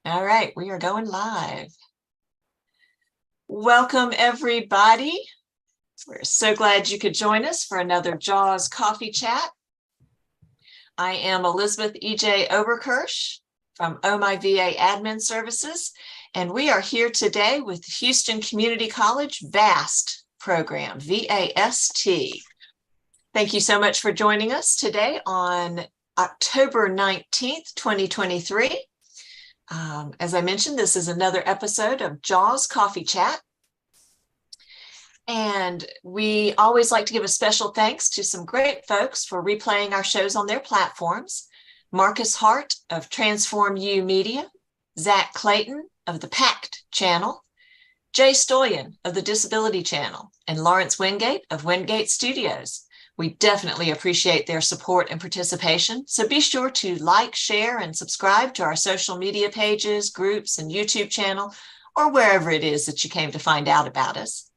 All right, we are going live. Welcome, everybody. We're so glad you could join us for another JAWS Coffee Chat. I am Elizabeth E.J. Oberkirsch from My VA Admin Services, and we are here today with the Houston Community College VAST program, V-A-S-T. Thank you so much for joining us today on October 19th, 2023. As I mentioned, this is another episode of JAWS Coffee Chat. And we always like to give a special thanks to some great folks for replaying our shows on their platforms. Marcus Hart of Transform U Media, Zach Clayton of the PACT channel, Jay Stoyan of the Disability Channel, and Lawrence Wingate of Wingate Studios. We definitely appreciate their support and participation. So be sure to like, share, and subscribe to our social media pages, groups, and YouTube channel, or wherever it is that you came to find out about us.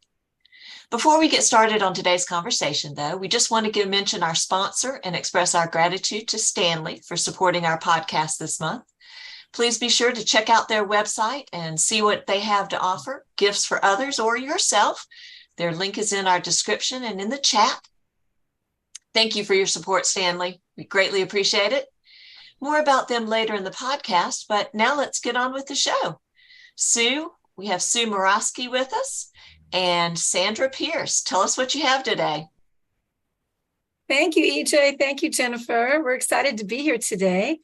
Before we get started on today's conversation, though, we just want to mention our sponsor and express our gratitude to Stanley for supporting our podcast this month. Please be sure to check out their website and see what they have to offer, gifts for others or yourself. Their link is in our description and in the chat. Thank you for your support, Stanley. We greatly appreciate it. More about them later in the podcast, but now let's get on with the show. We have Sue Morosky with us and Sandra Pierce. Tell us what you have today. Thank you, EJ. Thank you, Jennifer. We're excited to be here today.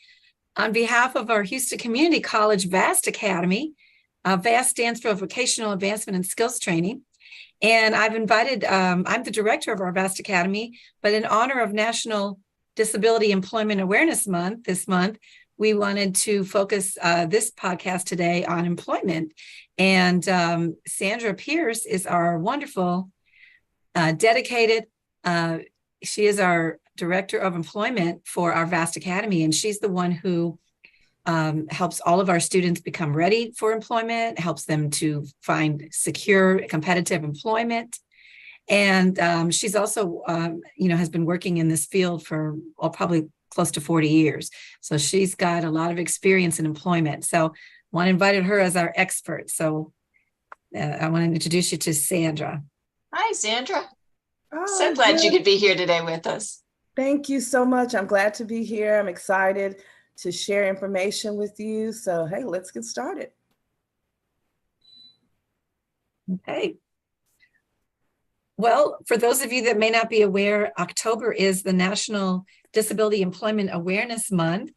On behalf of our Houston Community College VAST Academy, VAST stands for Vocational Advancement and Skills Training. And I've invited, I'm the director of our VAST Academy, but in honor of National Disability Employment Awareness Month this month, we wanted to focus this podcast today on employment. And Sandra Pierce is our wonderful, dedicated, she is our director of employment for our VAST Academy, and she's the one who helps all of our students become ready for employment, helps them to find secure, competitive employment. And she's also, has been working in this field for probably close to 40 years. So she's got a lot of experience in employment. So I want to invite her as our expert. So I want to introduce you to Sandra. Hi, Sandra. So glad you could be here today with us. Thank you so much. I'm glad to be here. I'm excited to share information with you. So, hey, let's get started. Okay. Well, for those of you that may not be aware, October is the National Disability Employment Awareness Month,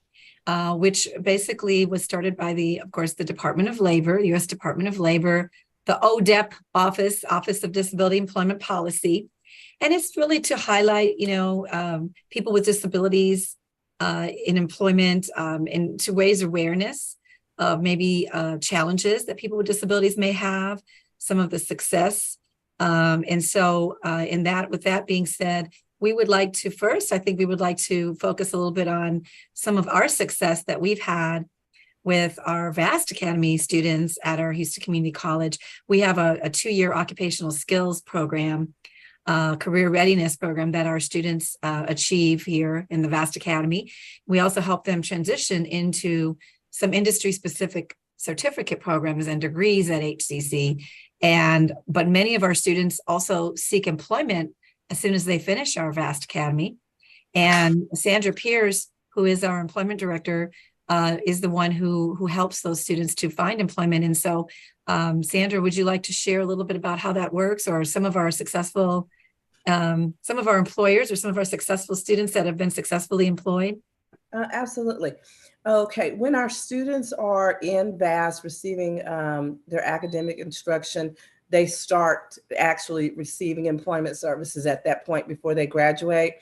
which basically was started by the Department of Labor, the U.S. Department of Labor, the ODEP Office of Disability Employment Policy. And it's really to highlight, people with disabilities in employment and to raise awareness of maybe challenges that people with disabilities may have, some of the success. And so with that being said, we would like to focus a little bit on some of our success that we've had with our VAST Academy students at our Houston Community College. We have a 2-year occupational skills program, career readiness program that our students achieve here in the VAST Academy. We also help them transition into some industry-specific certificate programs and degrees at HCC. But many of our students also seek employment as soon as they finish our VAST Academy. And Sandra Pierce, who is our employment director, is the one who helps those students to find employment. And so, Sandra, would you like to share a little bit about how that works, or some of our employers or some of our successful students that have been successfully employed? Absolutely. Okay, when our students are in VAST receiving their academic instruction, they start actually receiving employment services at that point before they graduate.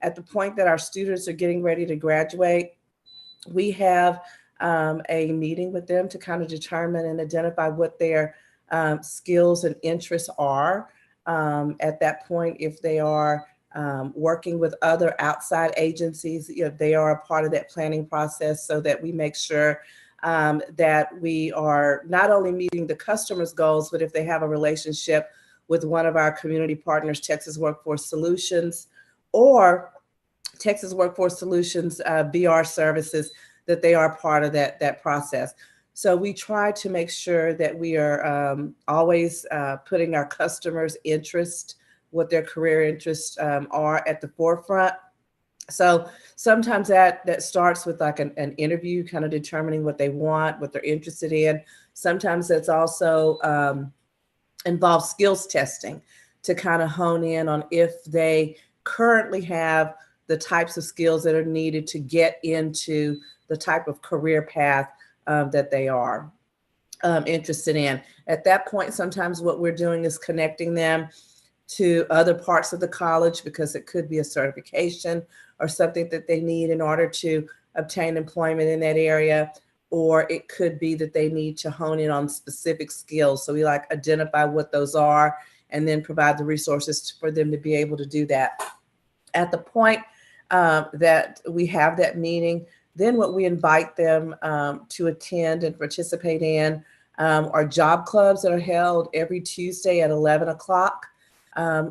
At the point that our students are getting ready to graduate, we have a meeting with them to kind of determine and identify what their skills and interests are. At that point, if they are working with other outside agencies, they are a part of that planning process, so that we make sure that we are not only meeting the customer's goals, but if they have a relationship with one of our community partners, Texas Workforce Solutions or Texas Workforce Solutions BR Services, that they are part of that process. So we try to make sure that we are always putting our customers' interest, what their career interests are, at the forefront. So sometimes that starts with like an interview, kind of determining what they want, what they're interested in. Sometimes it's also involves skills testing to kind of hone in on if they currently have the types of skills that are needed to get into the type of career path that they are interested in. At that point, sometimes what we're doing is connecting them to other parts of the college, because it could be a certification or something that they need in order to obtain employment in that area. Or it could be that they need to hone in on specific skills. So we like identify what those are and then provide the resources for them to be able to do that. At the point that we have that meeting, then what we invite them to attend and participate in are job clubs that are held every Tuesday at 11 o'clock,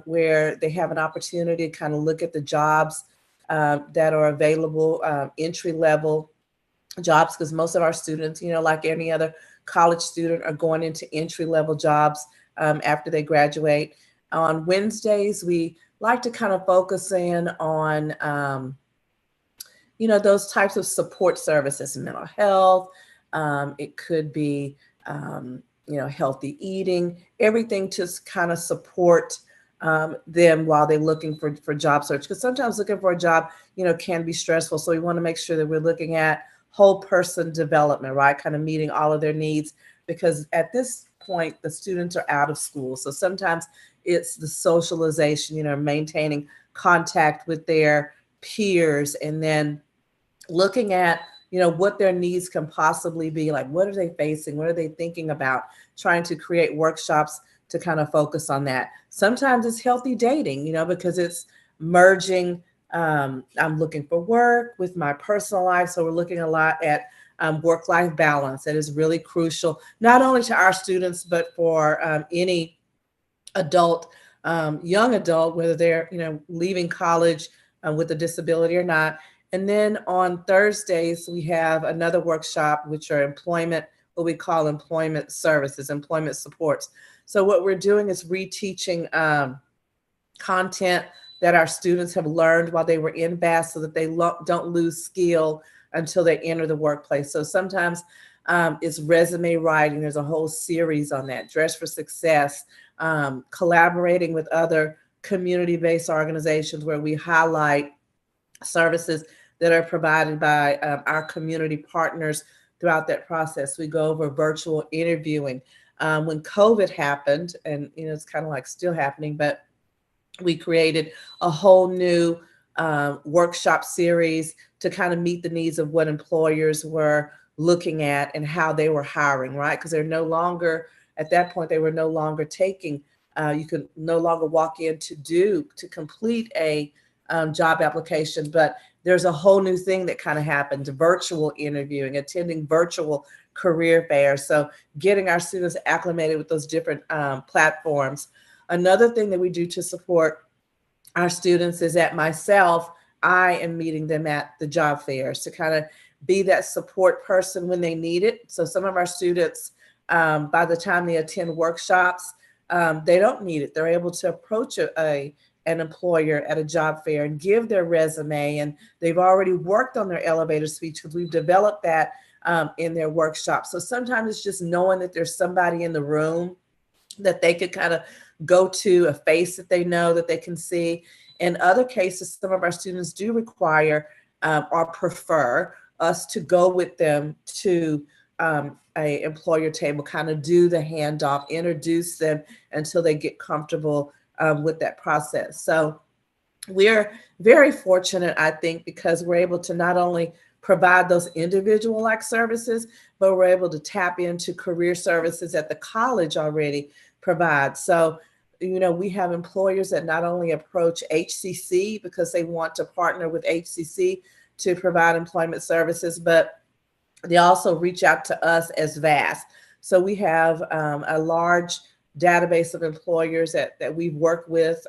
where they have an opportunity to kind of look at the jobs that are available, entry level jobs, because most of our students, like any other college student, are going into entry level jobs after they graduate. On Wednesdays, we like to kind of focus in on, those types of support services, mental health. It could be, healthy eating, everything to kind of support them while they're looking for job search. Because sometimes looking for a job, can be stressful. So we want to make sure that we're looking at whole person development, right? Kind of meeting all of their needs, because at this point, the students are out of school. So sometimes it's the socialization, maintaining contact with their peers, and then looking at, what their needs can possibly be. Like, what are they facing? What are they thinking about? Trying to create workshops to kind of focus on that. Sometimes it's healthy dating, because it's merging. I'm looking for work with my personal life. So we're looking a lot at work-life balance. That is really crucial, not only to our students, but for any adult, young adult, whether they're, leaving college with a disability or not. And then on Thursdays, we have another workshop, which are what we call employment services, employment supports. So what we're doing is reteaching content that our students have learned while they were in VAST, so that they don't lose skill until they enter the workplace. So sometimes it's resume writing. There's a whole series on that. Dress for Success, collaborating with other community-based organizations where we highlight services that are provided by our community partners throughout that process. We go over virtual interviewing. When COVID happened, and it's kind of like still happening, but we created a whole new workshop series to kind of meet the needs of what employers were looking at and how they were hiring, right? Because they're no longer, at that point, they were no longer taking, you could no longer walk in to complete a job application, but there's a whole new thing that kind of happened: virtual interviewing, attending virtual career fairs. So getting our students acclimated with those different platforms. Another thing that we do to support our students is that I am meeting them at the job fairs to kind of be that support person when they need it. So some of our students, by the time they attend workshops, they don't need it. They're able to approach an employer at a job fair and give their resume, and they've already worked on their elevator speech because we've developed that in their workshop. So sometimes it's just knowing that there's somebody in the room that they could kind of go to, a face that they know, that they can see. In other cases, some of our students do require or prefer us to go with them to a employer table, kind of do the handoff, introduce them until they get comfortable with that process. So we're very fortunate, I think, because we're able to not only provide those individual-like services, but we're able to tap into career services that the college already provides. So, we have employers that not only approach HCC because they want to partner with HCC to provide employment services, but they also reach out to us as VAST. So we have a large database of employers that we've worked with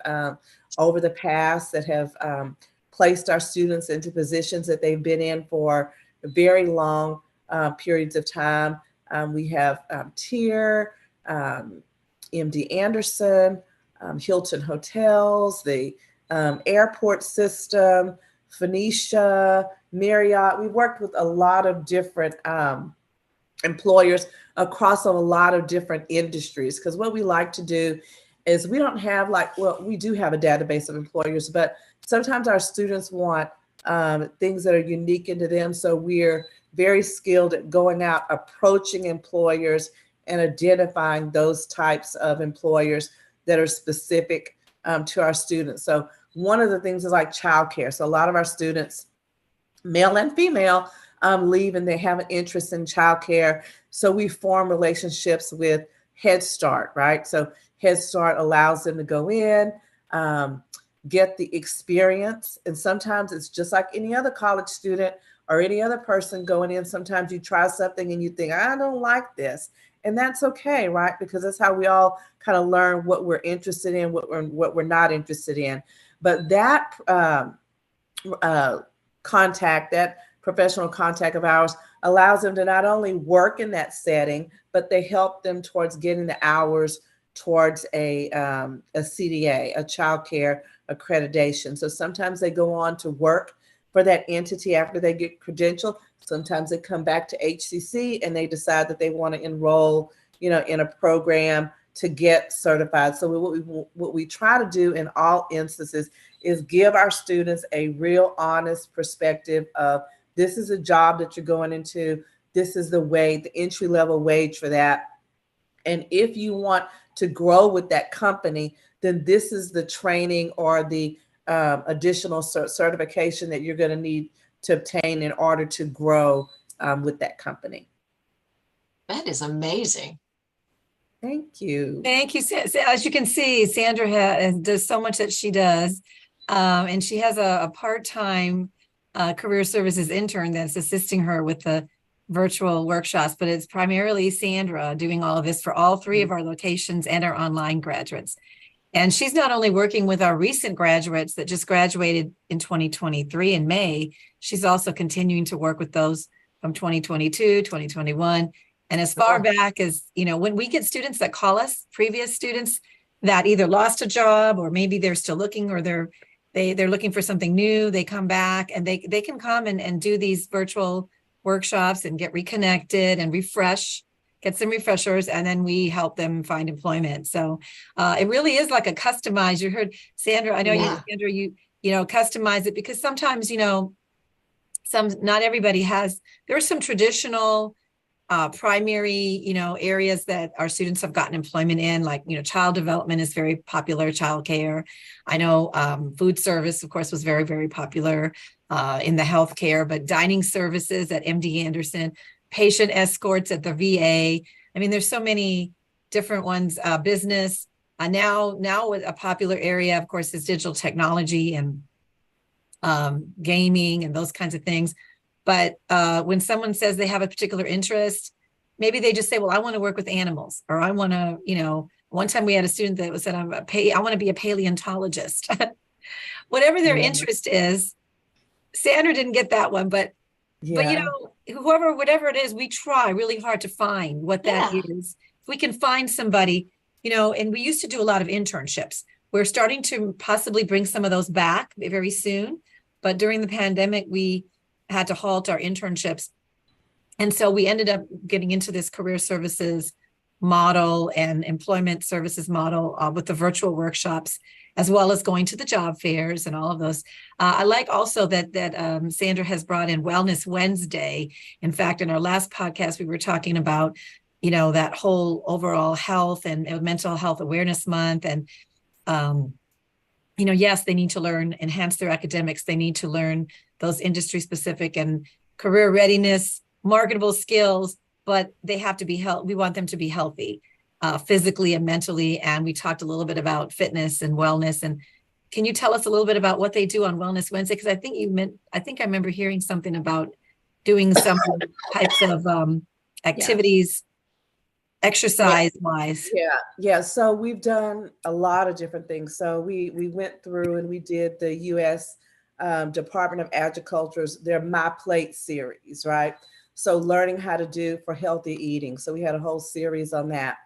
over the past that have placed our students into positions that they've been in for very long periods of time. We have Tier, MD Anderson, Hilton Hotels, the airport system, Phoenicia, Marriott. We worked with a lot of different employers across a lot of different industries, because what we like to do is we don't have we do have a database of employers, but sometimes our students want things that are unique into them. So we're very skilled at going out, approaching employers and identifying those types of employers that are specific to our students. So one of the things is like childcare. So a lot of our students, male and female, leave and they have an interest in childcare. So we form relationships with Head Start, right? So Head Start allows them to go in, get the experience. And sometimes it's just like any other college student or any other person going in. Sometimes you try something and you think, I don't like this. And that's okay, right? Because that's how we all kind of learn what we're interested in, what we're not interested in. But that contact, that professional contact of ours, allows them to not only work in that setting, but they help them towards getting the hours towards a CDA, a child care accreditation. So sometimes they go on to work for that entity after they get credentialed. Sometimes they come back to HCC and they decide that they want to enroll, in a program to get certified. So what we try to do in all instances is give our students a real honest perspective of, this is a job that you're going into. This is the entry level wage for that. And if you want to grow with that company, then this is the training or the additional certification that you're going to need to obtain in order to grow with that company. That is amazing. Thank you. Thank you. As you can see, Sandra does so much that she does. And she has a part-time career services intern that's assisting her with the virtual workshops, but it's primarily Sandra doing all of this for all three of our locations and our online graduates. And she's not only working with our recent graduates that just graduated in 2023 in May, she's also continuing to work with those from 2022, 2021. And as far back as, when we get students that call us, previous students that either lost a job or maybe they're still looking, or they're looking for something new, they come back and they can come and do these virtual workshops and get reconnected and get some refreshers, and then we help them find employment. So it really is like a customized. You heard Sandra, I know Sandra, you customize it, because sometimes, not everybody has, there are some traditional primary, areas that our students have gotten employment in, like, child development is very popular, childcare. I know food service, of course, was very, very popular in the healthcare, but dining services at MD Anderson, patient escorts at the VA. I mean, there's so many different ones, business. Now a popular area, of course, is digital technology and gaming and those kinds of things. But when someone says they have a particular interest, maybe they just say, well, I want to work with animals, or I want to, one time we had a student that said, I want to be a paleontologist. Whatever their interest is. Sandra didn't get that one, but whatever it is, we try really hard to find what that is. If we can find somebody, and we used to do a lot of internships. We're starting to possibly bring some of those back very soon. But during the pandemic, we had to halt our internships. And so we ended up getting into this career services model and employment services model with the virtual workshops, as well as going to the job fairs and all of those. I like also that Sandra has brought in Wellness Wednesday. In fact, in our last podcast, we were talking about, that whole overall health and mental health awareness month. And, yes, they need to enhance their academics. They need to learn those industry specific and career readiness, marketable skills, but they have to be we want them to be healthy, physically and mentally. And we talked a little bit about fitness and wellness. And can you tell us a little bit about what they do on Wellness Wednesday? Because I think I remember hearing something about doing some types of activities, exercise wise. Yeah. So we've done a lot of different things. So we went through and we did the U.S. Department of Agriculture's their My Plate series, right? So learning how to do for healthy eating. So we had a whole series on that.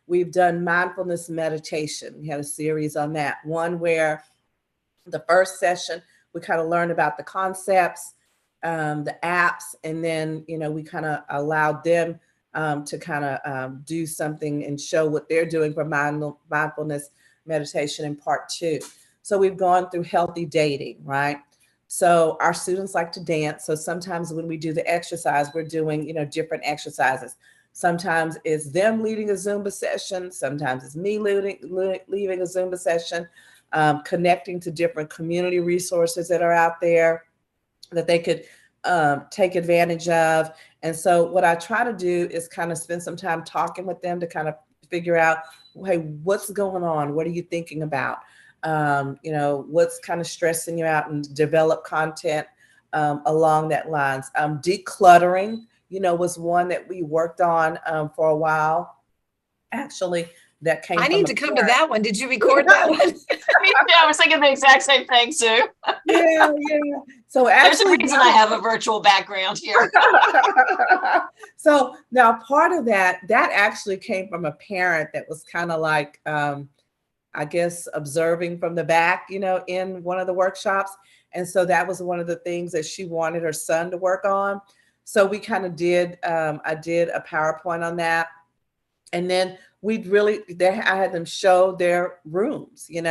We've done mindfulness meditation. We had a series on that. One where the first session, we kind of learned about the concepts, the apps, and then, we kind of allowed them to kind of do something and show what they're doing for mindfulness meditation in part 2. So we've gone through healthy dating, right? So our students like to dance. So sometimes when we do the exercise, we're doing, different exercises. Sometimes it's them leading a Zumba session. Sometimes it's me leading a Zumba session, connecting to different community resources that are out there that they could take advantage of. And so what I try to do is kind of spend some time talking with them to kind of figure out, hey, what's going on? What are you thinking about? What's kind of stressing you out, and develop content along that lines. Decluttering, was one that we worked on for a while. Actually, that came I need to come to that one. Did you record that one? I was thinking the exact same thing, Sue. Yeah. So actually, there's a reason I have a virtual background here. So now part of that actually came from a parent that was kind of like, I guess, observing from the back, in one of the workshops. And so that was one of the things that she wanted her son to work on. So we kind of did, I did a PowerPoint on that. And then I had them show their rooms, and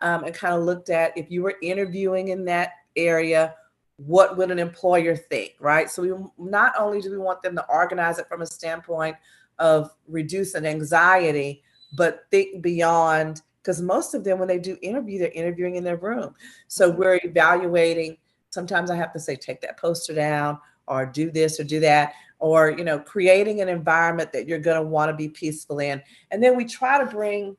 kind of looked at, if you were interviewing in that area, what would an employer think, right? So we not only do we want them to organize it from a standpoint of reducing anxiety, but think beyond, because most of them, when they do interview, they're interviewing in their room. So we're evaluating. Sometimes I have to say, take that poster down, or do this or do that, or, creating an environment that you're going to want to be peaceful in. And then we try to bring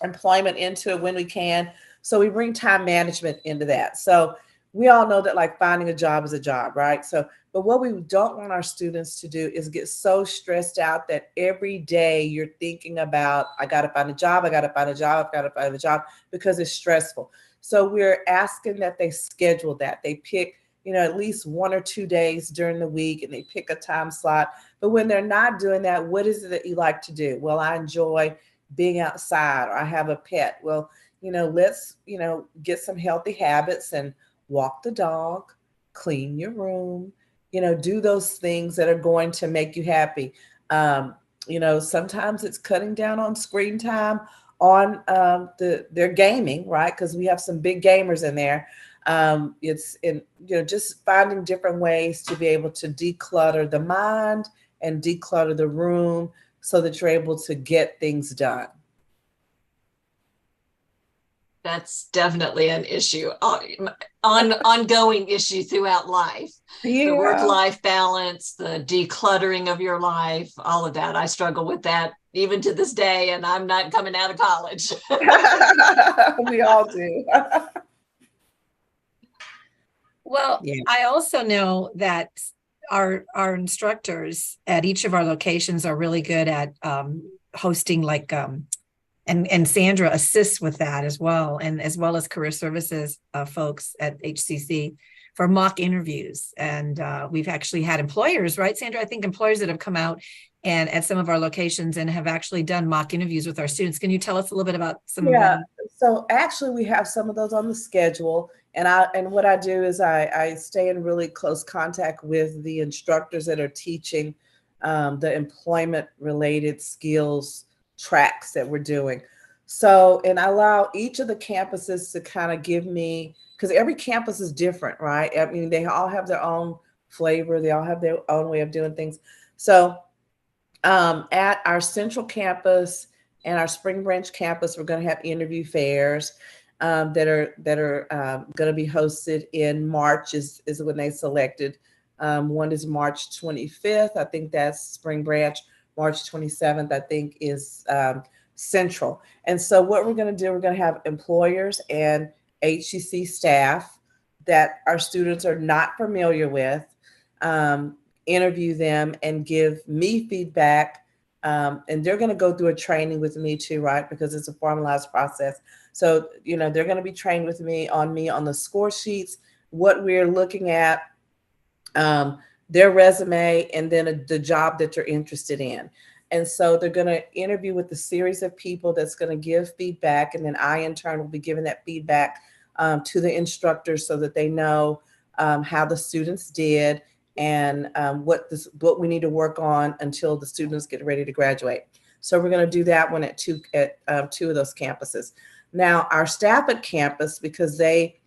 employment into it when we can. So we bring time management into that. So we all know that, like, finding a job is a job, right? So, but what we don't want our students to do is get so stressed out that every day you're thinking about, I got to find a job, I got to find a job, I got to find a job, because it's stressful. So we're asking that they schedule that. They pick, at least 1 or 2 days during the week, and they pick a time slot. But when they're not doing that, what is it that you like to do? Well, I enjoy being outside, or I have a pet. Well, let's, get some healthy habits and walk the dog, clean your room, do those things that are going to make you happy. Sometimes it's cutting down on screen time on their gaming, right? Because we have some big gamers in there. It's in, just finding different ways to be able to declutter the mind and declutter the room so that you're able to get things done. That's definitely an issue, ongoing issue throughout life. Yeah. The work-life balance, the decluttering of your life, all of that. I struggle with that even to this day, and I'm not coming out of college. We all do. Well, yeah. I also know that our instructors at each of our locations are really good at hosting, like, and Sandra assists with that as well, and as well as career services folks at HCC for mock interviews. And we've actually had employers, right, Sandra? I think employers that have come out and at some of our locations and have actually done mock interviews with our students. Can you tell us a little bit about some of them? So actually we have some of those on the schedule. And what I do is I stay in really close contact with the instructors that are teaching the employment related skills tracks that we're doing. So, and I allow each of the campuses to kind of give me, because every campus is different, right? I mean, they all have their own flavor. They all have their own way of doing things. So at our central campus and our Spring Branch campus, we're going to have interview fairs that are going to be hosted in March is when they selected. One is March 25th. I think that's Spring Branch. March 27th, I think, is Central. And so what we're going to do, we're going to have employers and HCC staff that our students are not familiar with, interview them and give me feedback. And they're going to go through a training with me too, right? Because it's a formalized process. So, they're going to be trained with me on the score sheets, what we're looking at, their resume, and then the job that they're interested in. And so they're going to interview with a series of people that's going to give feedback. And then I, in turn, will be giving that feedback to the instructors so that they know how the students did and what we need to work on until the students get ready to graduate. So we're going to do that one at two of those campuses. Now, our staff at campus, because they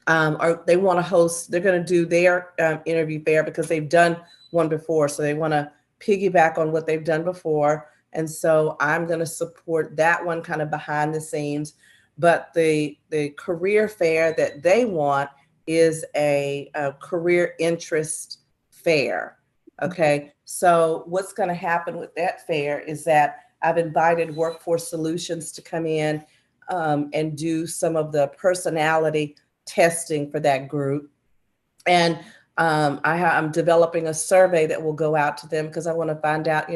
want to host, they're going to do their interview fair because they've done one before. So they want to piggyback on what they've done before. And so I'm going to support that one kind of behind the scenes. But the career fair that they want is a career interest fair. Okay. So what's going to happen with that fair is that I've invited Workforce Solutions to come in and do some of the personality testing for that group. And I'm developing a survey that will go out to them because I want to find out,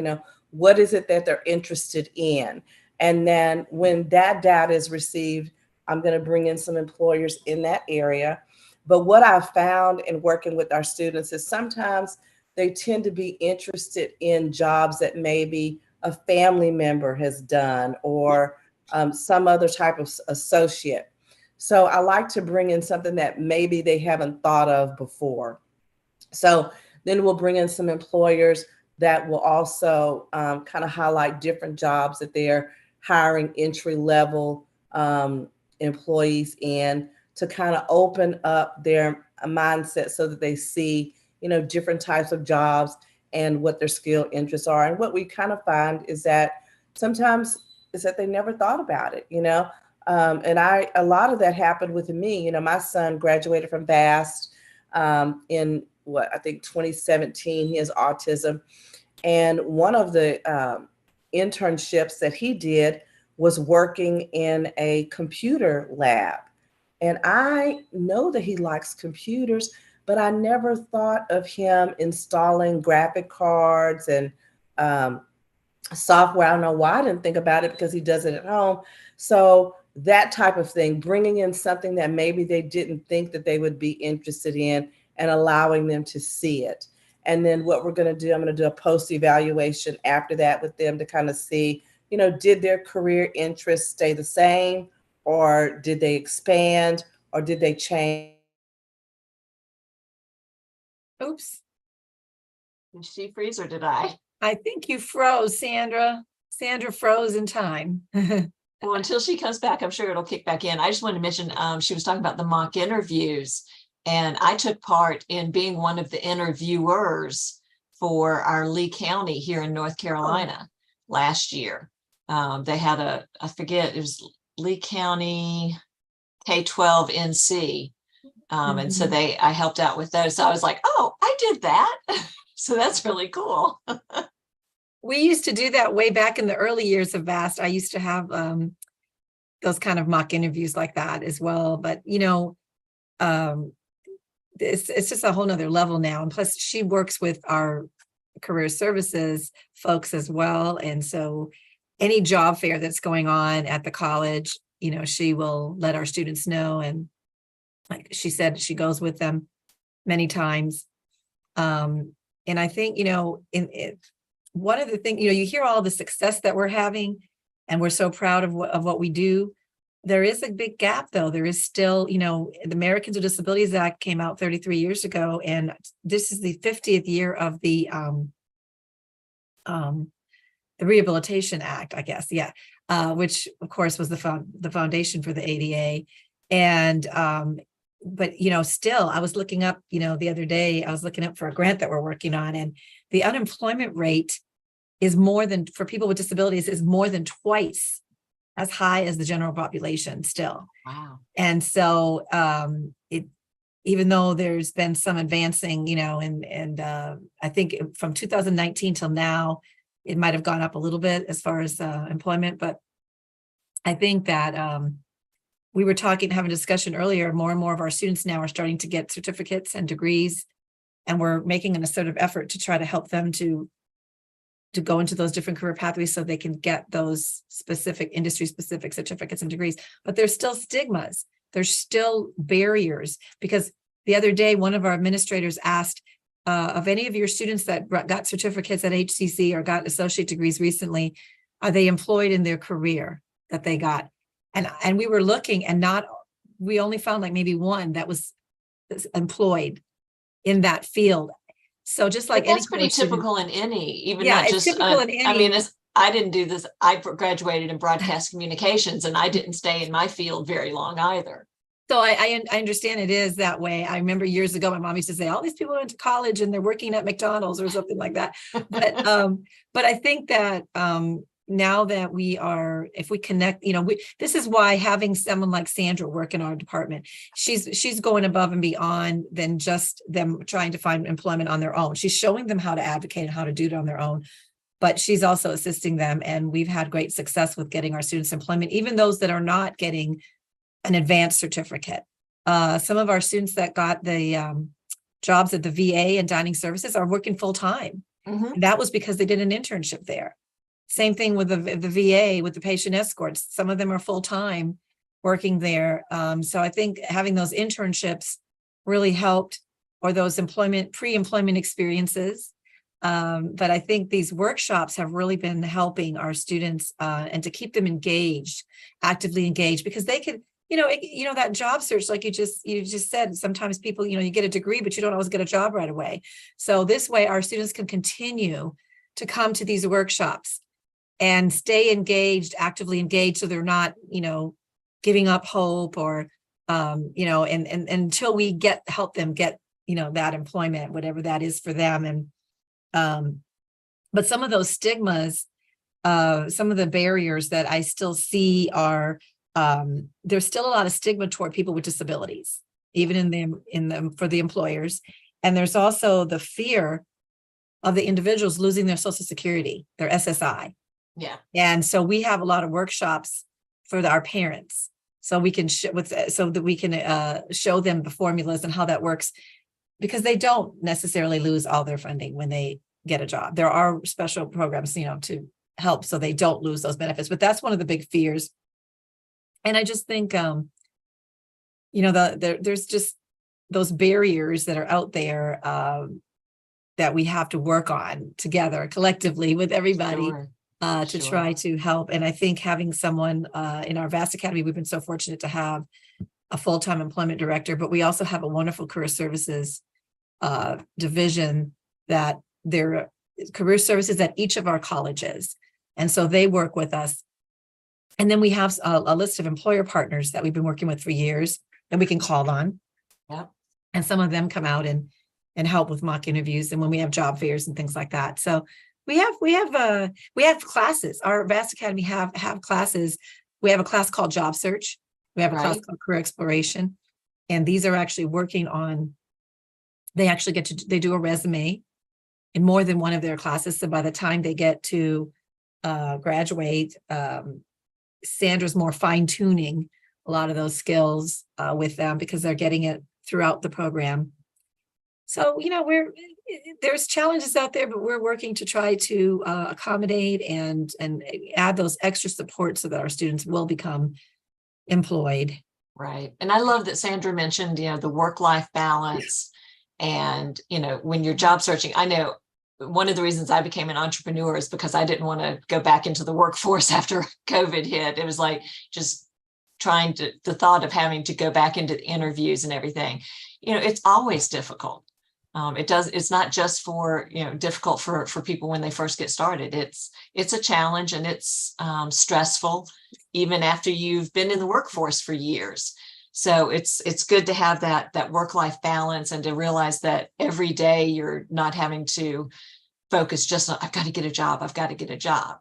what is it that they're interested in? And then when that data is received, I'm going to bring in some employers in that area. But what I've found in working with our students is sometimes they tend to be interested in jobs that maybe a family member has done or some other type of associate. So I like to bring in something that maybe they haven't thought of before. So then we'll bring in some employers that will also kind of highlight different jobs that they're hiring entry level employees in to kind of open up their mindset so that they see, different types of jobs and what their skill interests are. And what we kind of find is that sometimes is that they never thought about it, and a lot of that happened with me. My son graduated from VAST in I think 2017. He has autism. And one of the internships that he did was working in a computer lab. And I know that he likes computers, but I never thought of him installing graphic cards and software. I don't know why I didn't think about it because he does it at home. So that type of thing, bringing in something that maybe they didn't think that they would be interested in and allowing them to see it. And then what we're going to do, I'm going to do a post evaluation after that with them to kind of see, did their career interests stay the same, or did they expand, or did they change? Oops. Did she freeze or did I? I think you froze, Sandra. Sandra froze in time. Well, until she comes back, I'm sure it'll kick back in. I just wanted to mention, she was talking about the mock interviews, and I took part in being one of the interviewers for our Lee County here in North Carolina last year. They had I forget, it was Lee County K-12 NC. And so I helped out with those. So I was like, oh, I did that. So that's really cool. We used to do that way back in the early years of VAST. I used to have those kind of mock interviews like that as well. But, it's just a whole nother level now. And plus she works with our career services folks as well. And so any job fair that's going on at the college, she will let our students know. And like she said, she goes with them many times. And I think, one of the things, you hear all the success that we're having, and we're so proud of what we do. There is a big gap, though. There is still, the Americans with Disabilities Act came out 33 years ago, and this is the 50th year of the Rehabilitation Act, I guess, yeah, which of course was the foundation for the ADA. And but still, I was looking up, the other day, I was looking up for a grant that we're working on, and the unemployment rate is for people with disabilities is more than twice as high as the general population still. Wow. And so even though there's been some advancing, and I think from 2019 till now, it might have gone up a little bit as far as employment, but I think that we were having a discussion earlier, more and more of our students now are starting to get certificates and degrees, and we're making an assertive effort to try to help them to go into those different career pathways so they can get those specific industry specific certificates and degrees. But there's still stigmas. There's still barriers, because the other day, one of our administrators asked, of any of your students that got certificates at HCC or got associate degrees recently, are they employed in their career that they got? And we were looking, and we only found like maybe one that was employed in that field. So just like that's pretty typical in any, even yeah, not it's just, typical in any. I mean, I didn't do this. I graduated in broadcast communications, and I didn't stay in my field very long either. So I understand it is that way. I remember years ago, my mom used to say, all these people went to college and they're working at McDonald's or something like that. But I think that now that if we connect, this is why having someone like Sandra work in our department, she's going above and beyond than just them trying to find employment on their own. She's showing them how to advocate and how to do it on their own. But she's also assisting them. And we've had great success with getting our students employment, even those that are not getting an advanced certificate. Some of our students that got the jobs at the VA and dining services are working full time. Mm-hmm. And that was because they did an internship there. Same thing with the VA, with the patient escorts. Some of them are full time working there. So I think having those internships really helped, or those pre-employment experiences. But I think these workshops have really been helping our students and to keep them engaged, actively engaged, because they can, that job search, like you just said, sometimes people, you get a degree, but you don't always get a job right away. So this way, our students can continue to come to these workshops and stay engaged, actively engaged, so they're not, giving up hope or, and until we help them get, that employment, whatever that is for them. And but some of those stigmas, some of the barriers that I still see are, there's still a lot of stigma toward people with disabilities, even in them for the employers. And there's also the fear of the individuals losing their Social Security, their SSI. Yeah. And so we have a lot of workshops for our parents, so we can show them the formulas and how that works, because they don't necessarily lose all their funding when they get a job. There are special programs, to help so they don't lose those benefits. But that's one of the big fears. And I just think, there's just those barriers that are out there that we have to work on together, collectively, with everybody. Sure. To try to help. And I think having someone in our VAST Academy, we've been so fortunate to have a full-time employment director, but we also have a wonderful career services division that there career services at each of our colleges. And so they work with us. And then we have a list of employer partners that we've been working with for years that we can call on. Yeah. And some of them come out and help with mock interviews and when we have job fairs and things like that. So we have classes. Our VAST Academy have classes. We have a class called Job Search. We have a class called Career Exploration. And these are actually working on, they actually they do a resume in more than one of their classes. So by the time they get to graduate, Sandra's more fine tuning a lot of those skills with them, because they're getting it throughout the program. So, there's challenges out there, but we're working to try to accommodate and add those extra support so that our students will become employed. Right. And I love that Sandra mentioned, the work-life balance. And, when you're job searching, I know one of the reasons I became an entrepreneur is because I didn't want to go back into the workforce after COVID hit. It was like just the thought of having to go back into the interviews and everything, it's always difficult. It's not just for, difficult for people when they first get started. It's a challenge, and it's stressful even after you've been in the workforce for years. So it's good to have that work-life balance, and to realize that every day you're not having to focus just on, I've got to get a job. I've got to get a job.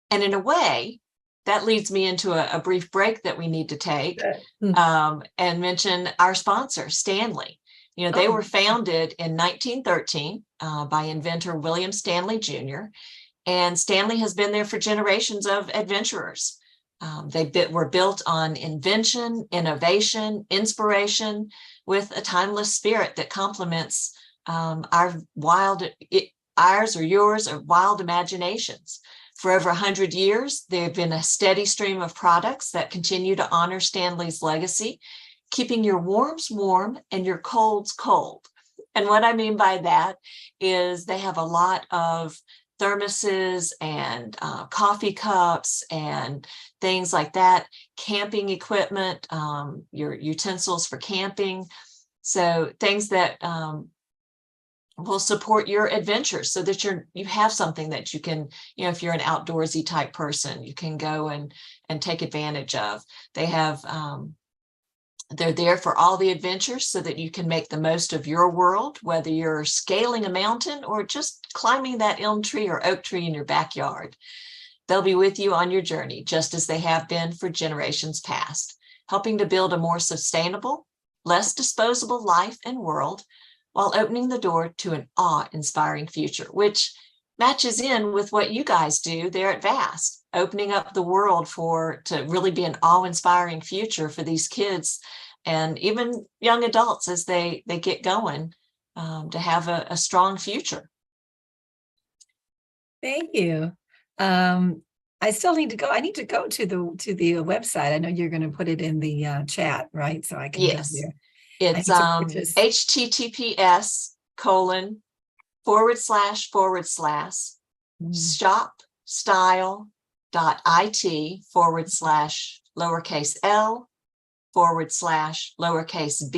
And in a way, that leads me into a brief break that we need to take and mention our sponsor, Stanley. They were founded in 1913 by inventor William Stanley Jr. And Stanley has been there for generations of adventurers. They were built on invention, innovation, inspiration, with a timeless spirit that complements ours or yours or wild imaginations. For over 100 years, there have been a steady stream of products that continue to honor Stanley's legacy, keeping your warms warm and your colds cold. And what I mean by that is they have a lot of thermoses and coffee cups and things like that, camping equipment, your utensils for camping. So things that will support your adventures so that you have something that you can, if you're an outdoorsy type person, you can go and take advantage of. They have, they're there for all the adventures so that you can make the most of your world, whether you're scaling a mountain or just climbing that elm tree or oak tree in your backyard. They'll be with you on your journey, just as they have been for generations past, helping to build a more sustainable, less disposable life and world, while opening the door to an awe-inspiring future, which matches in with what you guys do there at VAST, opening up the world to really be an awe-inspiring future for these kids and even young adults as they get going, to have a strong future. Thank you. I still need to go. I need to go to the website. I know you're going to put it in the chat, right? So I can go there. It's shop.style.it/shop/lowercase_style.it/lowercase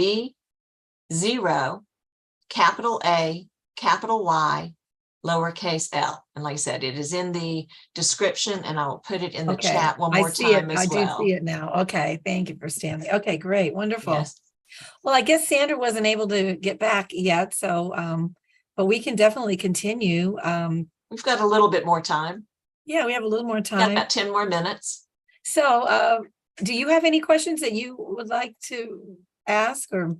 B0 And like I said, it is in the description, and I will put it in the chat one more time as well. I do see it now. Okay. Thank you for Stanley. Okay, great. Wonderful. Yes. Well, I guess Sandra wasn't able to get back yet, so but we can definitely continue. We've got a little bit more time. Yeah, we have a little more Got time. about 10 more minutes. So do you have any questions that you would like to ask? Or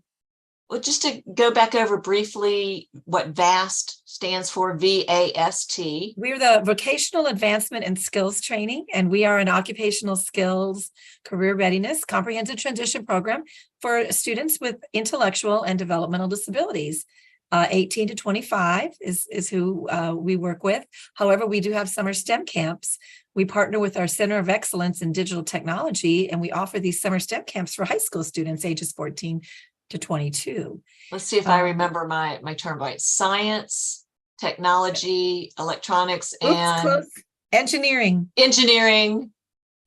Well, just to go back over briefly what VAST stands for, VAST. We're the Vocational Advancement and Skills Training, and we are an occupational skills career readiness comprehensive transition program for students with intellectual and developmental disabilities. 18 to 25 is who we work with. However, we do have summer STEM camps. We partner with our Center of Excellence in Digital Technology, and we offer these summer STEM camps for high school students ages 14 to 22. Let's see if I remember my term right. Science, technology, electronics, and close. Engineering.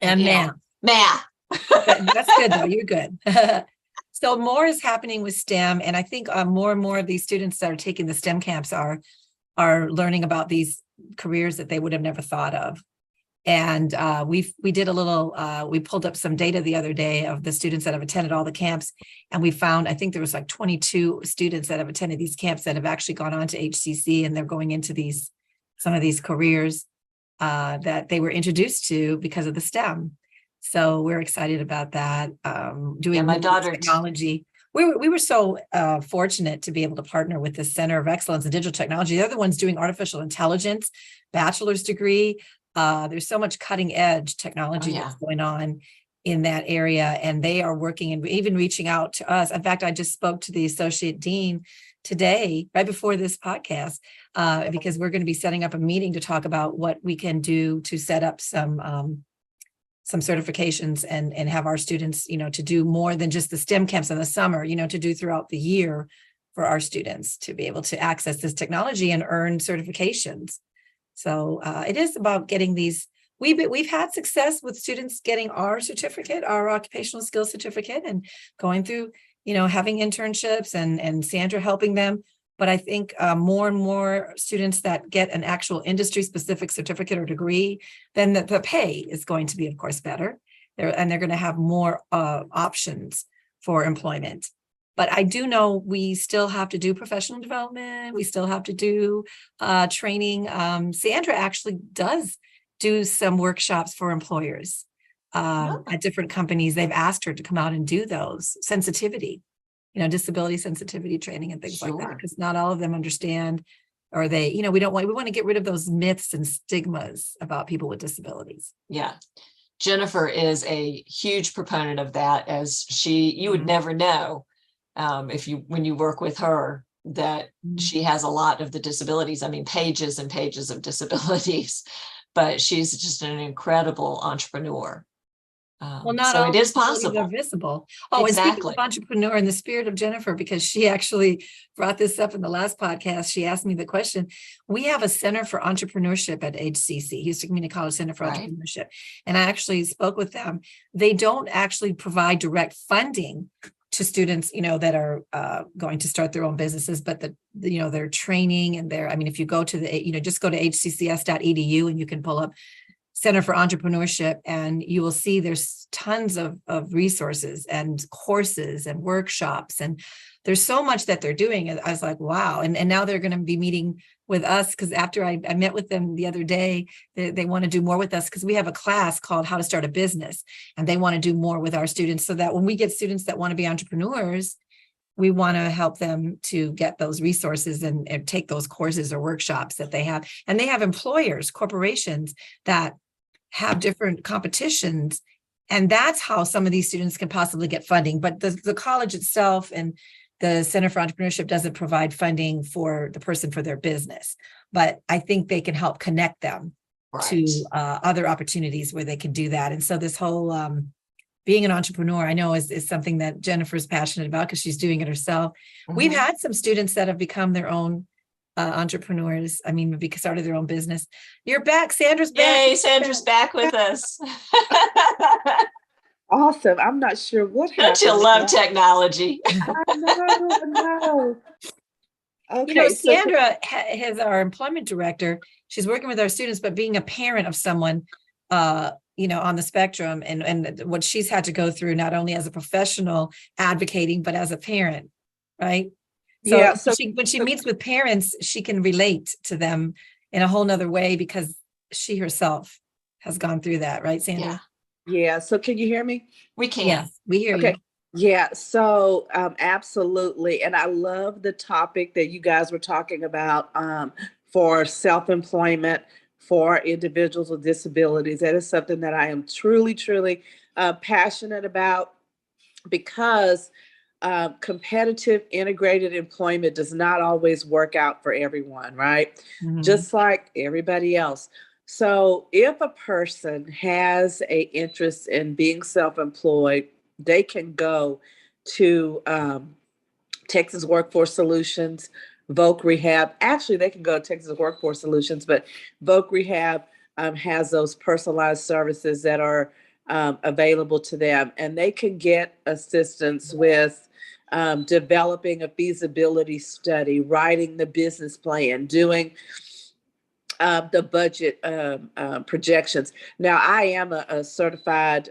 And math. Math. That's good though. You're good. So more is happening with STEM, and I think more and more of these students that are taking the STEM camps are learning about these careers that they would have never thought of. And we did a little, we pulled up some data the other day of the students that have attended all the camps, and we found, I think there was like 22 students that have attended these camps that have actually gone on to HCC, and they're going into some of these careers that they were introduced to because of the STEM. So we're excited about that. Doing my daughter technology. We were so fortunate to be able to partner with the Center of Excellence in Digital Technology. They're the ones doing artificial intelligence, bachelor's degree. There's so much cutting edge technology that's going on in that area, and they are working and even reaching out to us. In fact, I just spoke to the associate dean today, right before this podcast, because we're going to be setting up a meeting to talk about what we can do to set up some certifications and have our students, to do more than just the STEM camps in the summer, to do throughout the year for our students to be able to access this technology and earn certifications. So it is about getting these. We've had success with students getting our certificate, our occupational skills certificate, and going through, having internships and Sandra helping them. But I think more and more students that get an actual industry specific certificate or degree, then the pay is going to be, of course, better. They're going to have more options for employment. But I do know we still have to do professional development. We still have to do training. Sandra actually does do some workshops for employers at different companies. They've asked her to come out and do those sensitivity, disability sensitivity training and things like that, because not all of them understand, or they, we want to get rid of those myths and stigmas about people with disabilities. Yeah. Jennifer is a huge proponent of that, as you would never know when you work with her, that she has a lot of the disabilities. I mean, pages and pages of disabilities, but she's just an incredible entrepreneur. Well, not So all it is disabilities are possible. visible. Oh, and speaking of Exactly. entrepreneur, in the spirit of Jennifer, because she actually brought this up in the last podcast, she asked me the question. We have a Center for Entrepreneurship at HCC, Houston Community College Center for Right. Entrepreneurship. And I actually spoke with them. They don't actually provide direct funding to students, that are going to start their own businesses, but their training and I mean, if you go to just go to hccs.edu and you can pull up Center for Entrepreneurship, and you will see there's tons of resources and courses and workshops, and there's so much that they're doing. I was like, wow. And now they're going to be meeting with us, because after I met with them the other day, they want to do more with us, because we have a class called How to Start a Business, and they want to do more with our students, so that when we get students that want to be entrepreneurs, we want to help them to get those resources and take those courses or workshops that they have. And they have employers, corporations that have different competitions. And that's how some of these students can possibly get funding. But the college itself and the Center for Entrepreneurship doesn't provide funding for the person for their business. But I think they can help connect them to other opportunities where they can do that. And so this whole being an entrepreneur, I know is something that Jennifer's passionate about, because she's doing it herself. Mm-hmm. We've had some students that have become their own entrepreneurs. I mean, started their own business. You're back. Sandra's back. Yay, Sandra's back with us. Awesome. I'm not sure what happened. Don't you love technology? I know. Okay. Sandra is our employment director. She's working with our students, but being a parent of someone, on the spectrum, and what she's had to go through, not only as a professional advocating, but as a parent, right? So when she meets with parents, she can relate to them in a whole nother way, because she herself has gone through that, right, Sandra? Yeah. So can you hear me? We can. Yes, we hear you. Yeah. So absolutely. And I love the topic that you guys were talking about for self-employment for individuals with disabilities. That is something that I am truly, truly passionate about, because competitive integrated employment does not always work out for everyone, right? Mm-hmm. Just like everybody else. So if a person has an interest in being self-employed, they can go to Texas Workforce Solutions, Voc Rehab. Actually, they can go to Texas Workforce Solutions, but Voc Rehab has those personalized services that are available to them, and they can get assistance with developing a feasibility study, writing the business plan, doing the budget projections. Now, I am a certified,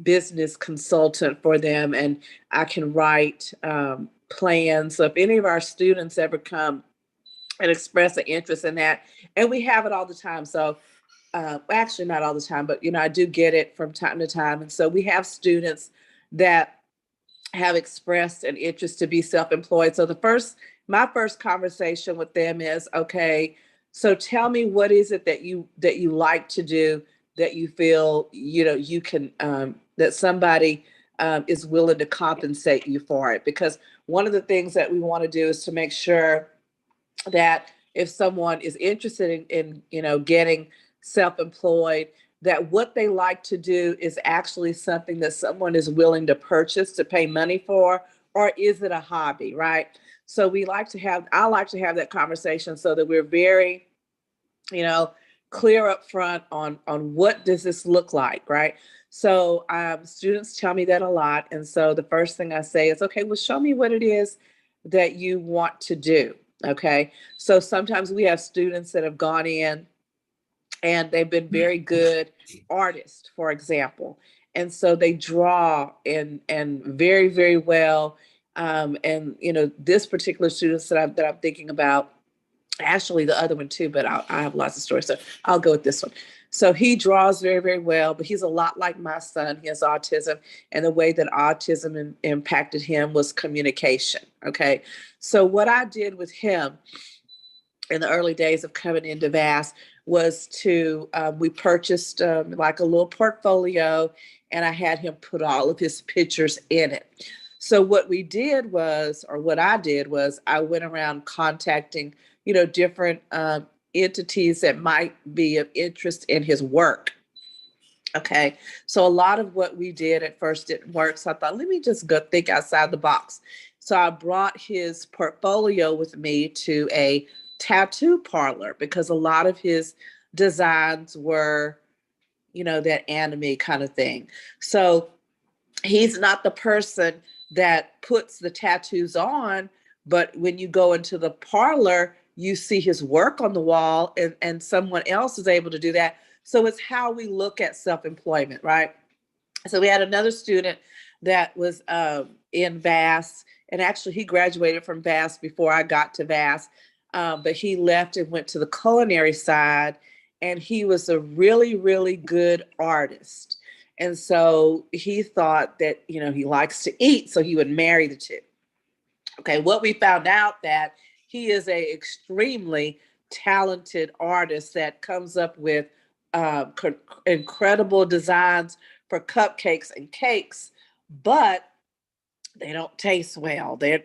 business consultant for them, and I can write plans. So if any of our students ever come and express an interest in that, and we have it all the time. So actually not all the time, but, I do get it from time to time. And so we have students that have expressed an interest to be self-employed. So my first conversation with them is, okay, so tell me, what is it that you like to do, that you feel, you can, that somebody is willing to compensate you for it? Because one of the things that we want to do is to make sure that if someone is interested in getting self-employed, that what they like to do is actually something that someone is willing to purchase, to pay money for, or is it a hobby, right? So I like to have that conversation, so that we're very, clear up front on what does this look like, right? So students tell me that a lot. And so the first thing I say is, okay, well, show me what it is that you want to do. Okay. So sometimes we have students that have gone in and they've been very good artists, for example. And so they draw and very, very well. And this particular student that I'm thinking about, actually the other one too, but I have lots of stories, so I'll go with this one. So he draws very, very well, but he's a lot like my son. He has autism, and the way that autism impacted him was communication. Okay. So what I did with him in the early days of coming into VAST was we purchased like a little portfolio, and I had him put all of his pictures in it. So what I did was I went around contacting, different entities that might be of interest in his work. Okay, so a lot of what we did at first didn't work. So I thought, let me just go think outside the box. So I brought his portfolio with me to a tattoo parlor because a lot of his designs were, that anime kind of thing. So he's not the person that puts the tattoos on, but when you go into the parlor, you see his work on the wall, and someone else is able to do that. So it's how we look at self-employment, right? So we had another student that was in VAST, and actually he graduated from VAST before I got to VAST, but he left and went to the culinary side, and he was a really, really good artist. And so he thought that, he likes to eat, so he would marry the two. Okay, what we found out that he is a extremely talented artist that comes up with incredible designs for cupcakes and cakes, but they don't taste well. He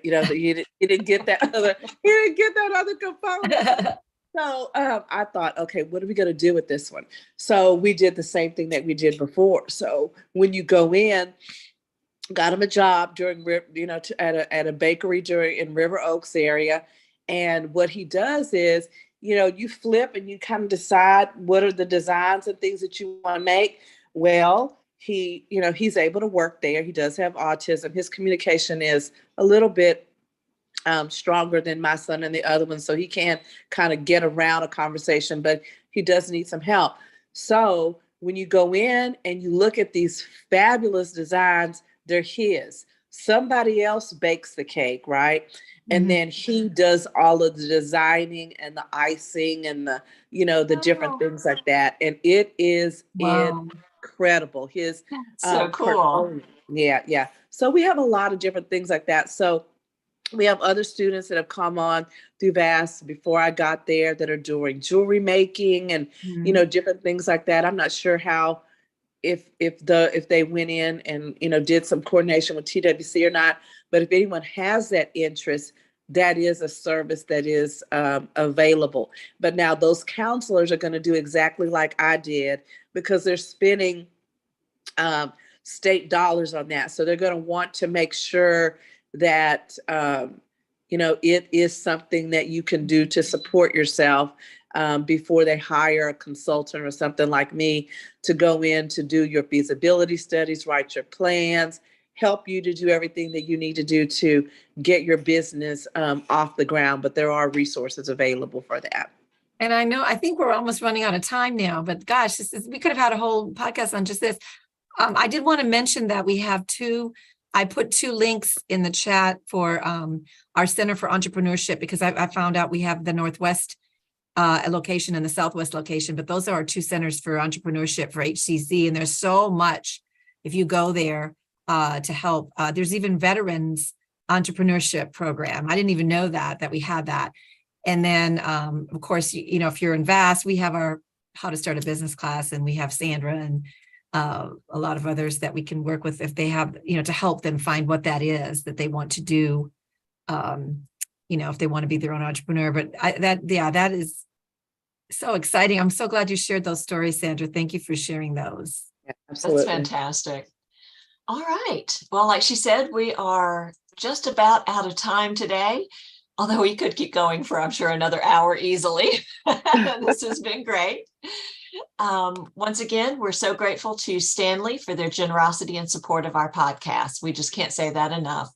didn't get that other component. So I thought, okay, what are we going to do with this one? So we did the same thing that we did before. So when you go in, got him a job during, at a bakery in River Oaks area. And what he does is, you flip and you kind of decide what are the designs and things that you want to make. Well, he's able to work there. He does have autism. His communication is a little bit stronger than my son and the other one. So he can kind of get around a conversation, but he does need some help. So when you go in and you look at these fabulous designs, they're his. Somebody else bakes the cake, right? And then he does all of the designing and the icing and the different things like that. And it is incredible. His so cool. Yeah. So we have a lot of different things like that. So we have other students that have come on through VAST before I got there that are doing jewelry making and different things like that. I'm not sure how if they went in and did some coordination with TWC or not, but if anyone has that interest, that is a service that is available. But now those counselors are going to do exactly like I did because they're spending state dollars on that. So they're going to want to make sure that it is something that you can do to support yourself before they hire a consultant or something like me to go in to do your feasibility studies, write your plans, help you to do everything that you need to do to get your business off the ground. But there are resources available for that. And I think we're almost running out of time now, but gosh, we could have had a whole podcast on just this. I did want to mention that we have I put 2 links in the chat for our Center for Entrepreneurship, because I found out we have the Northwest location and the Southwest location, but those are our 2 centers for entrepreneurship for HCC. And there's so much if you go there to help. There's even veterans entrepreneurship program. I didn't even know that we had that. And then, of course, if you're in VAST, we have our How to Start a Business class, and we have Sandra and a lot of others that we can work with if they have, to help them find what that is that they want to do. If they want to be their own entrepreneur. But that is so exciting. I'm so glad you shared those stories, Sandra. Thank you for sharing those. Yeah, absolutely. That's fantastic. All right. Well, like she said, we are just about out of time today, although we could keep going for, I'm sure, another hour easily. This has been great. Once again, we're so grateful to Stanley for their generosity and support of our podcast. We just can't say that enough.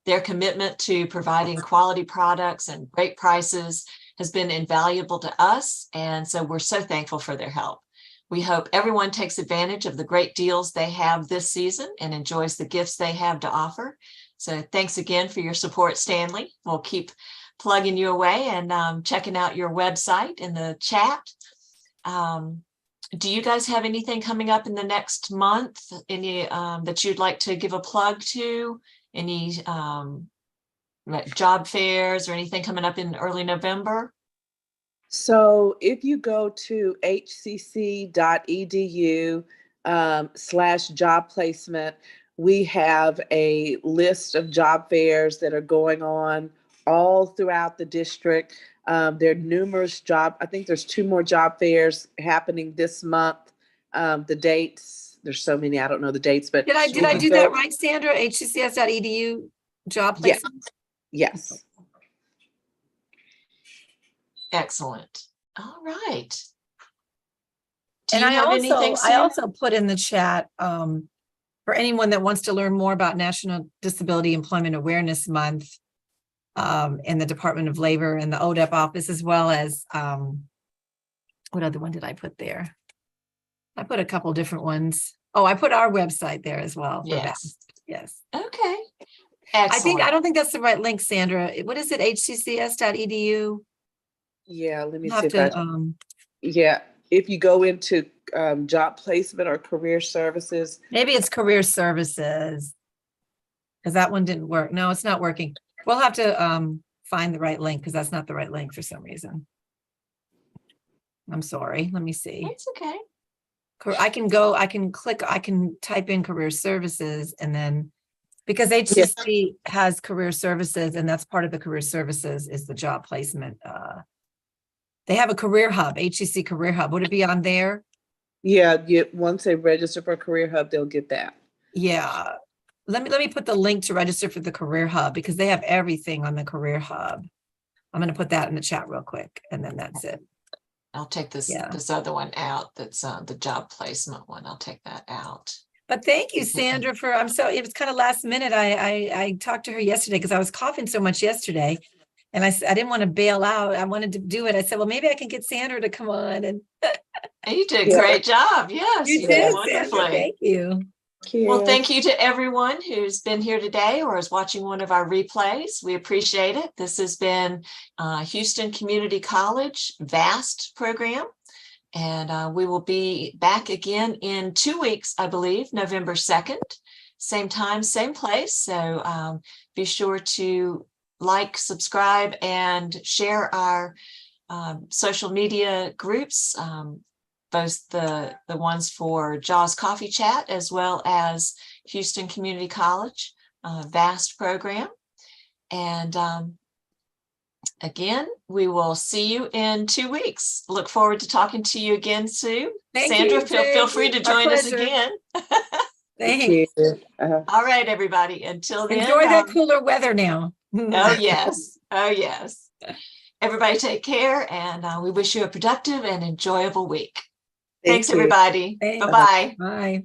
Their commitment to providing quality products and great prices has been invaluable to us, and so we're so thankful for their help. We hope everyone takes advantage of the great deals they have this season and enjoys the gifts they have to offer. So thanks again for your support, Stanley. We'll keep plugging you away and checking out your website in the chat. Do you guys have anything coming up in the next month? Any that you'd like to give a plug to? Any job fairs or anything coming up in early November? So if you go to hcc.edu/job placement, we have a list of job fairs that are going on all throughout the district. There are numerous I think there's 2 more job fairs happening this month The dates, there's so many, I don't know the dates, but Did I you can do go- that right, Sandra? HCCS.edu job Yes. placement? Yes. Excellent. All right. Do And you have anything, I Sam? also put in the chat for anyone that wants to learn more about National Disability Employment Awareness Month in the Department of Labor and the ODEP office, as well as what other one did I put there? I put a couple different ones. Oh, I put our website there as well. For Yes. VAST. Yes. Okay. Excellent. I don't think that's the right link, Sandra. What is it? HCCS.edu? Yeah, let me Have see if to yeah, if you go into job placement or career services. maybe it's career services. Because that one didn't work. No, it's not working. We'll have to find the right link because that's not the right link for some reason. I'm sorry. Let me see. It's okay. I can type in career services and then because HCC has career services and that's part of the career services is the job placement. They have a career hub, HCC Career Hub. Would it be on there? Yeah, once they register for Career Hub, they'll get that. Yeah. Let me put the link to register for the Career Hub because they have everything on the Career Hub. I'm going to put that in the chat real quick and then that's it. I'll take this Yeah. this other one out. That's the job placement one. I'll take that out. But thank you, Sandra, it was kind of last minute. I talked to her yesterday because I was coughing so much yesterday. And I didn't want to bail out. I wanted to do it. I said, well, maybe I can get Sandra to come on. And You did a great job. Yes, you did did, wonderfully. Sandra. Thank you. Well, thank you to everyone who's been here today or is watching one of our replays. We appreciate it. This has been Houston Community College VAST program. And we will be back again in 2 weeks, I believe, November 2nd, same time, same place. So be sure to like, subscribe, and share our social media groups, both the ones for Jaws Coffee Chat as well as Houston Community College VAST program. And again, we will see you in 2 weeks. Look forward to talking to you again soon. Sandra, feel free to join us again. Thanks. All right, everybody. Until then. Enjoy that cooler weather now. Oh, yes. Oh, yes. Everybody take care, and we wish you a productive and enjoyable week. Thanks, everybody. Thanks. Bye-bye. Bye.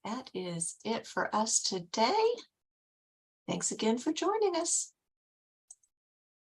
That is it for us today. Thanks again for joining us.